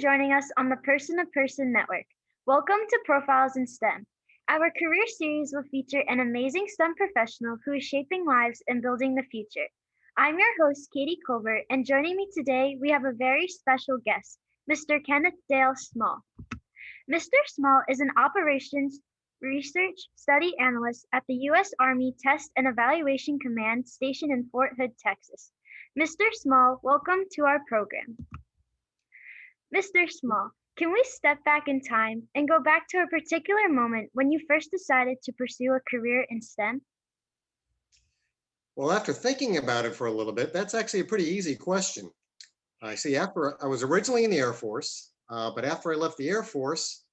joining us on the Person to Person Network. Welcome to Profiles in STEM. Our career series will feature an amazing STEM professional who is shaping lives and building the future. I'm your host, Katie Colbert, and joining me today, we have a very special guest, Mr. Kenneth Dale Small. Mr. Small is an operations research study analyst at the U.S. Army Test and Evaluation Command stationed in Fort Hood, Texas. Mr. Small, welcome to our program. Mr. Small, can we step back in time and go back to a particular moment when you first decided to pursue a career in STEM? Well, after thinking about it for a little bit, that's actually a pretty easy question. I was originally in the Air Force, but after I left the Air Force,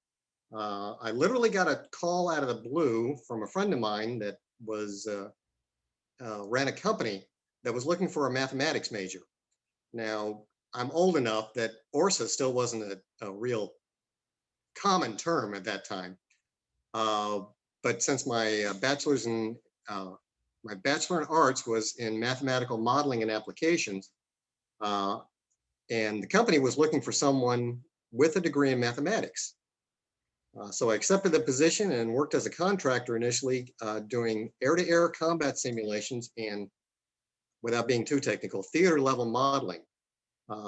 I literally got a call out of the blue from a friend of mine that ran a company that was looking for a mathematics major. Now, I'm old enough that ORSA still wasn't a real common term at that time. But since my bachelor in arts was in mathematical modeling and applications, and the company was looking for someone with a degree in mathematics. So I accepted the position and worked as a contractor initially, doing air-to-air combat simulations and, without being too technical, theater level modeling.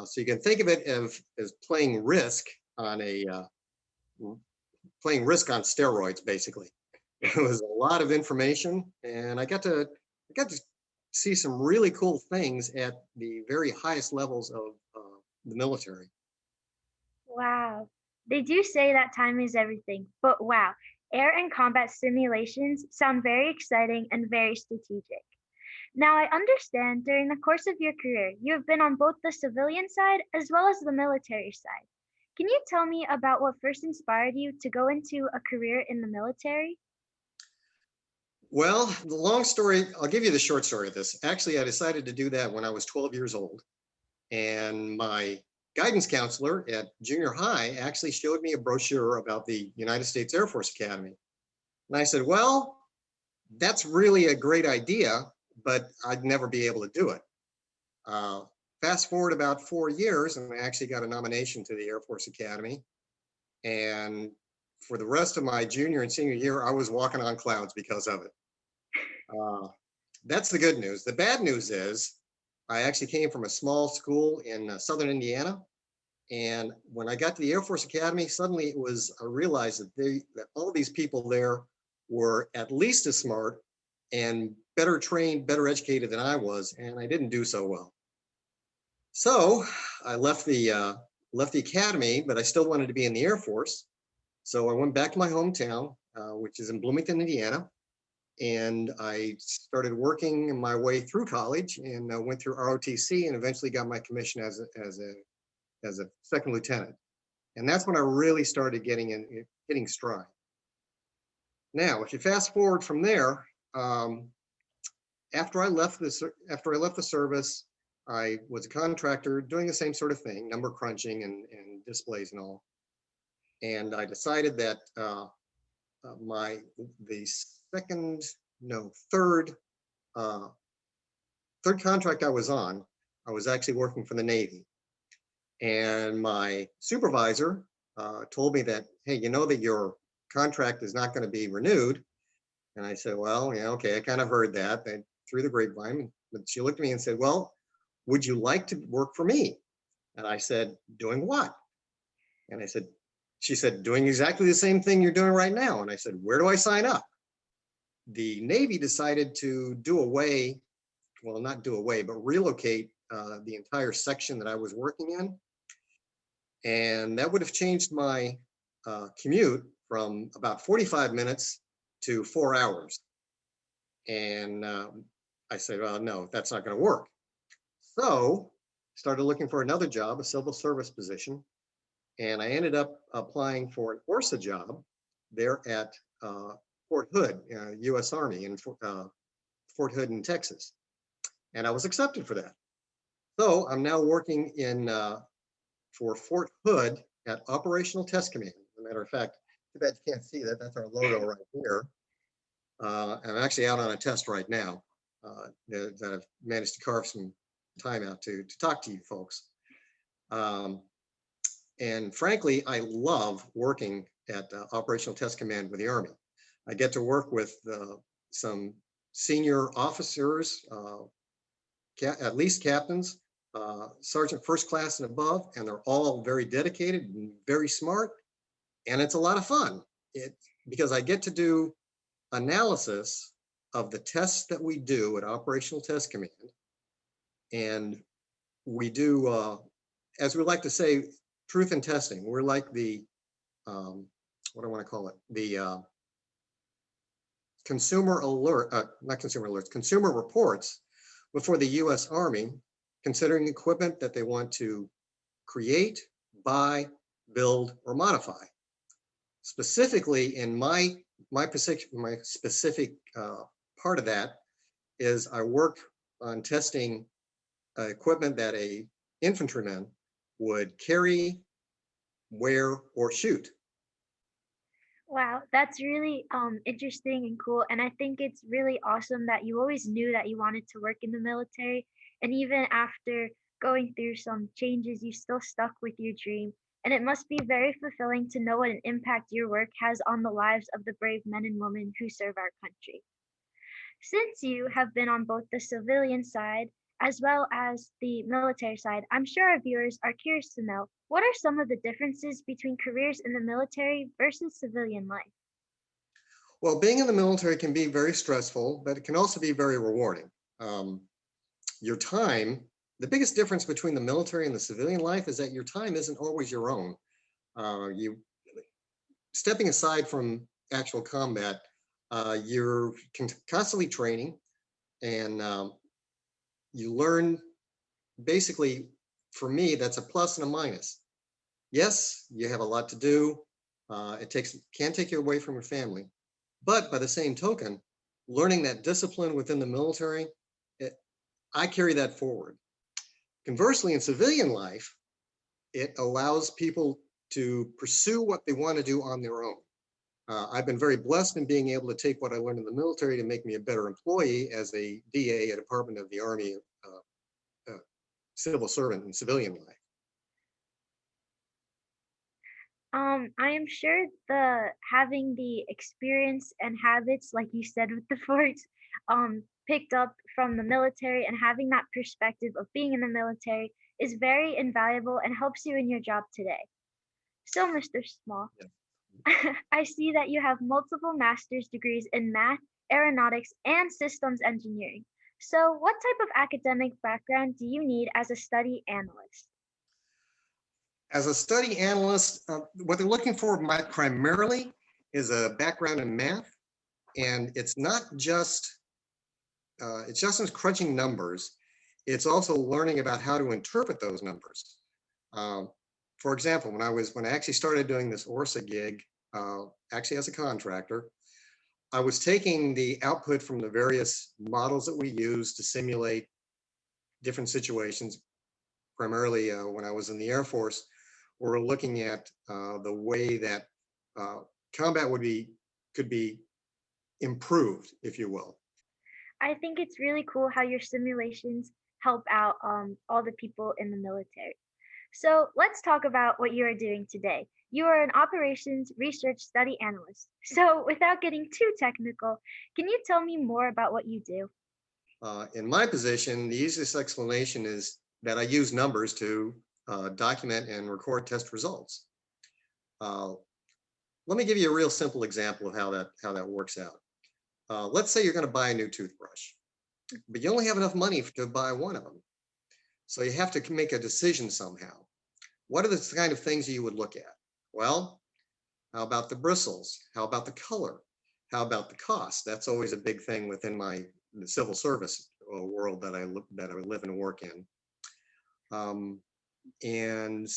So you can think of it as playing Risk on steroids, basically. It was a lot of information, and I got to see some really cool things at the very highest levels of the military. Wow. They do say that time is everything, but wow, air and combat simulations sound very exciting and very strategic. Now, I understand during the course of your career, you have been on both the civilian side as well as the military side. Can you tell me about what first inspired you to go into a career in the military? Well, the long story, I'll give you the short story of this. Actually, I decided to do that when I was 12 years old. And my guidance counselor at junior high actually showed me a brochure about the United States Air Force Academy. And I said, well, that's really a great idea, but I'd never be able to do it. Fast forward about 4 years, and I actually got a nomination to the Air Force Academy. And for the rest of my junior and senior year, I was walking on clouds because of it. That's the good news. The bad news is I actually came from a small school in southern Indiana. And when I got to the Air Force Academy, suddenly I realized that all these people there were at least as smart and better trained, better educated than I was, and I didn't do so well. So I left the academy, but I still wanted to be in the Air Force. So I went back to my hometown, which is in Bloomington, Indiana, and I started working my way through college and went through ROTC and eventually got my commission as a second lieutenant. And that's when I really started getting stride. Now, if you fast forward from there, after I left the service, I was a contractor doing the same sort of thing, number crunching and displays and all. And I decided that third contract I was on, I was actually working for the Navy. And my supervisor told me that, hey, you know that your contract is not going to be renewed. And I said, well, yeah, okay, I kind of heard that through the grapevine. But she looked at me and said, well, would you like to work for me? And I said, doing what? And she said, doing exactly the same thing you're doing right now. And I said, where do I sign up? The Navy decided to not do away, but relocate the entire section that I was working in. And that would have changed my commute from about 45 minutes to 4 hours. And I said, well, no, that's not going to work. So started looking for another job, a civil service position. And I ended up applying for an ORSA job there at Fort Hood, U.S. Army in Fort Hood in Texas. And I was accepted for that. So I'm now working for Fort Hood at Operational Test Command. As a matter of fact, too bad you can't see that. That's our logo right here. I'm actually out on a test right now that I've managed to carve some time out to talk to you folks. And frankly, I love working at Operational Test Command with the Army. I get to work with some senior officers, at least captains, sergeant first class and above, and they're all very dedicated and very smart. And it's a lot of fun because I get to do analysis of the tests that we do at Operational Test Command. And we do, as we like to say, truth in testing. We're like the, what do I want to call it? The consumer alert, not consumer alerts, consumer reports before the US Army, considering equipment that they want to create, buy, build, or modify. Specifically in my specific part of that is I work on testing equipment that a infantryman would carry, wear, or shoot. Wow, that's really interesting and cool. And I think it's really awesome that you always knew that you wanted to work in the military. And even after going through some changes, you still stuck with your dream. And it must be very fulfilling to know what an impact your work has on the lives of the brave men and women who serve our country. Since you have been on both the civilian side as well as the military side, I'm sure our viewers are curious to know what are some of the differences between careers in the military versus civilian life? Well, being in the military can be very stressful, but it can also be very rewarding. Your time, the biggest difference between the military and the civilian life is that your time isn't always your own. You stepping aside from actual combat, you're constantly training, and you learn. Basically, for me, that's a plus and a minus. Yes, you have a lot to do. It can take you away from your family, but by the same token, learning that discipline within the military, I carry that forward. Conversely, in civilian life, it allows people to pursue what they want to do on their own. I've been very blessed in being able to take what I learned in the military to make me a better employee as a DA, a Department of the Army civil servant in civilian life. I am sure the having the experience and habits, like you said with the forts, picked up from the military and having that perspective of being in the military is very invaluable and helps you in your job today. So, Mr. Small, Yeah. I see that you have multiple master's degrees in math, aeronautics, and systems engineering. So, what type of academic background do you need as a study analyst? As a study analyst, what they're looking for primarily is a background in math, and it's not just crunching numbers. It's also learning about how to interpret those numbers. For example, when I actually started doing this ORSA gig, actually as a contractor, I was taking the output from the various models that we use to simulate different situations. Primarily when I was in the Air Force, we're looking at the way that combat could be improved, if you will. I think it's really cool how your simulations help out all the people in the military. So let's talk about what you are doing today. You are an operations research study analyst. So without getting too technical, can you tell me more about what you do? In my position, the easiest explanation is that I use numbers to document and record test results. Let me give you a real simple example of how that works out. Let's say you're going to buy a new toothbrush, but you only have enough money to buy one of them. So you have to make a decision somehow. What are the kind of things you would look at? Well, how about the bristles? How about the color? How about the cost? That's always a big thing within the civil service world that I live and work in. And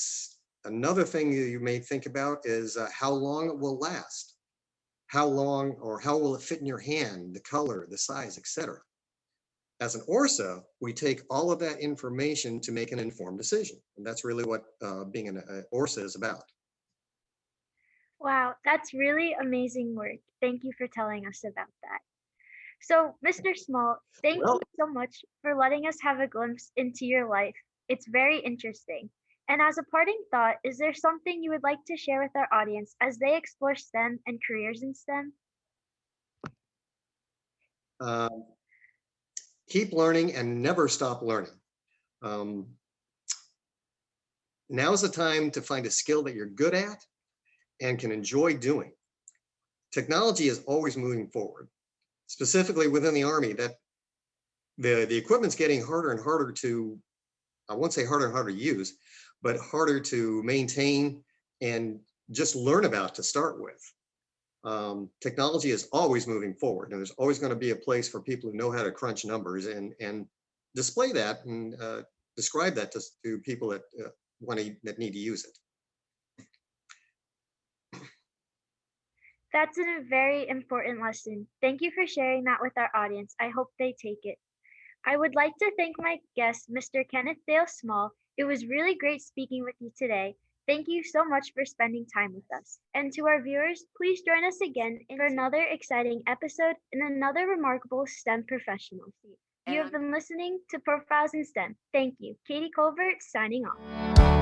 another thing you may think about is how long it will last. How long or how will it fit in your hand, the color, the size, etc. As an ORSA, we take all of that information to make an informed decision. And that's really what being an ORSA is about. Wow, that's really amazing work. Thank you for telling us about that. So, Mr. Small, thank you Well, so much for letting us have a glimpse into your life. It's very interesting. And as a parting thought, is there something you would like to share with our audience as they explore STEM and careers in STEM? Um, Keep learning and never stop learning. Um, Now's the time to find a skill that you're good at and can enjoy doing. Technology is always moving forward, specifically within the Army, that the equipment's getting harder and harder to, I won't say harder and harder to use, but harder to maintain and just learn about to start with. Technology is always moving forward, and there's always going to be a place for people who know how to crunch numbers and display that and describe that to people that that need to use it. That's a very important lesson. Thank you for sharing that with our audience. I hope they take it. I would like to thank my guest, Mr. Kenneth Dale Small. It was really great speaking with you today. Thank you so much for spending time with us. And to our viewers, please join us again for another exciting episode and another remarkable STEM professional. You have been listening to Profiles in STEM. Thank you. Katie Colbert signing off.